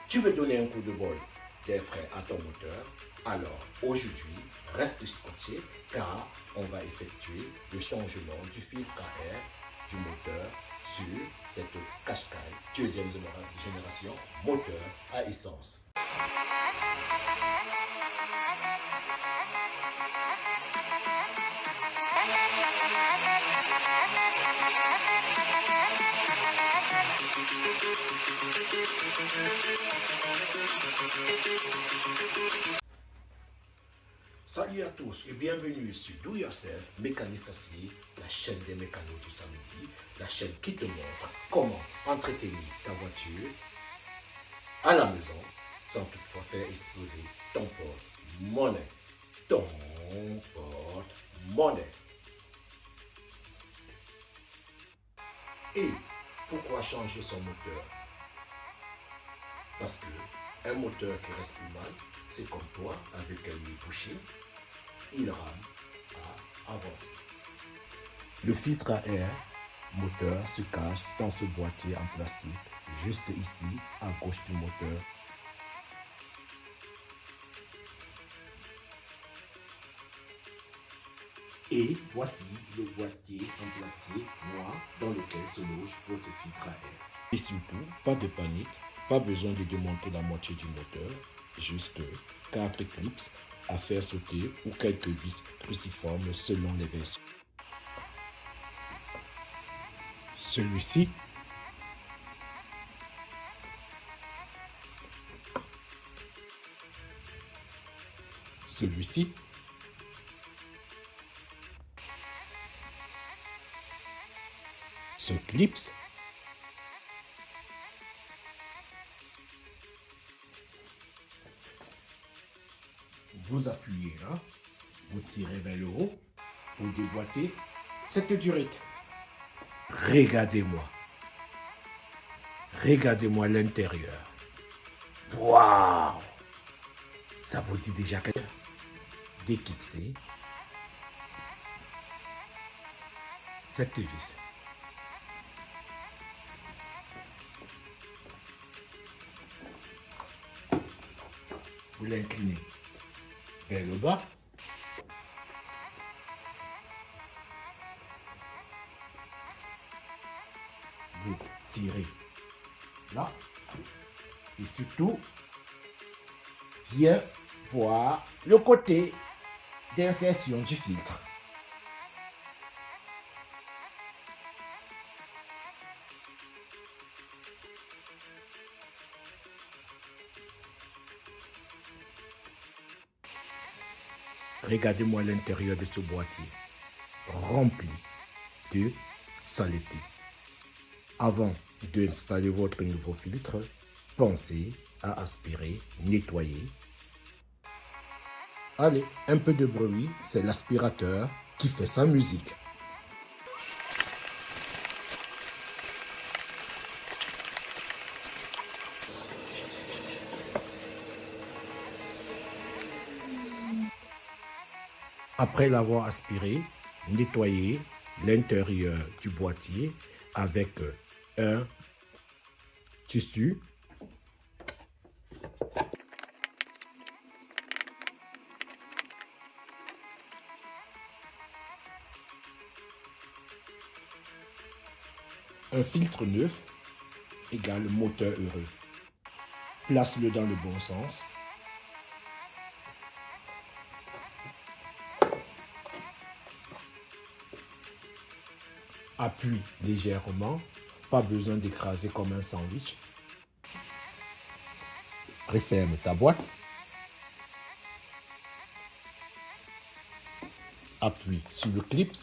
Tu veux donner un coup de bol d'air frais à ton moteur, alors aujourd'hui, reste scotché car on va effectuer le changement du filtre à air du moteur sur cette Qashqai deuxième génération moteur à essence. Salut à tous et bienvenue sur Do Yourself Mécanique Facile, la chaîne des mécanos du samedi, la chaîne qui te montre comment entretenir ta voiture à la maison sans toutefois faire exploser ton porte-monnaie. Ton porte-monnaie. Et pourquoi changer son moteur? Parce que un moteur qui respire mal, c'est comme toi avec un nez bouché, il rame à avancer. Le filtre à air moteur se cache dans ce boîtier en plastique, juste ici, à gauche du moteur. Et voici le boîtier en plastique noir dans lequel se loge votre filtre à air. Et surtout, pas de panique, pas besoin de démonter la moitié du moteur, juste 4 clips à faire sauter ou quelques vis cruciformes selon les versions. Celui-ci celui-ci ce clips vous appuyez là, vous tirez vers le haut pour déboîter cette durite. Regardez-moi. Regardez-moi l'intérieur. Waouh! Ça vous dit déjà que d'éclipser cette vis. Vous l'inclinez vers le bas. Vous tirez là. Et surtout, viens voir le côté d'insertion du filtre. Regardez-moi l'intérieur de ce boîtier, rempli de saleté. Avant d'installer votre nouveau filtre, pensez à aspirer, nettoyer. Allez, un peu de bruit, c'est l'aspirateur qui fait sa musique. Après l'avoir aspiré, nettoyez l'intérieur du boîtier avec un tissu. Un filtre neuf égale moteur heureux. Place-le dans le bon sens. Appuie légèrement, pas besoin d'écraser comme un sandwich. Referme ta boîte. Appuie sur le clip.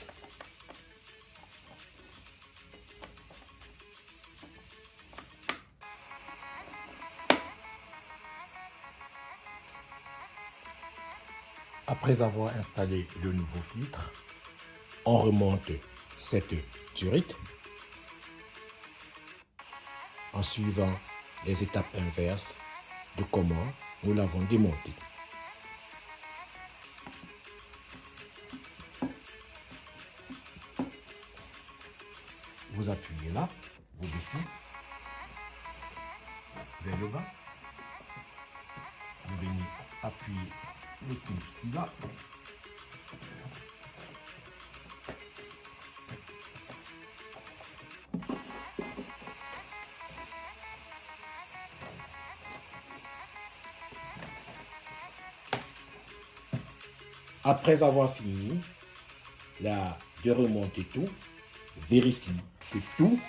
Après avoir installé le nouveau filtre, on remonte cette durite en suivant les étapes inverses de comment nous l'avons démonté. Vous appuyez là, vous baissez vers le bas, vous venez appuyer le clip ici là. Après avoir fini de remonter tout, vérifie que tout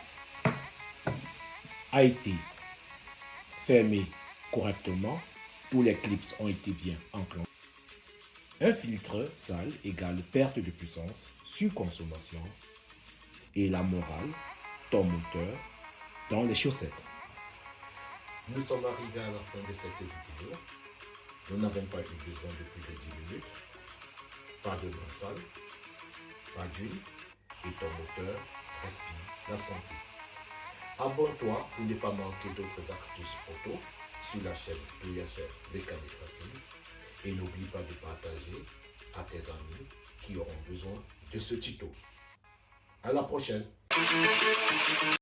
a été fermé correctement, tous les clips ont été bien enclenchés. Un filtre sale égale perte de puissance, surconsommation et la morale, ton moteur, dans les chaussettes. Nous sommes arrivés à la fin de cette vidéo. Nous n'avons pas eu besoin de plus de 10 minutes. Pas de grain sale, pas d'huile et ton moteur respire la santé. Abonne-toi pour ne pas manquer d'autres astuces auto sur la chaîne DoYaChef Mécanique Facile et n'oublie pas de partager à tes amis qui auront besoin de ce tuto. À la prochaine!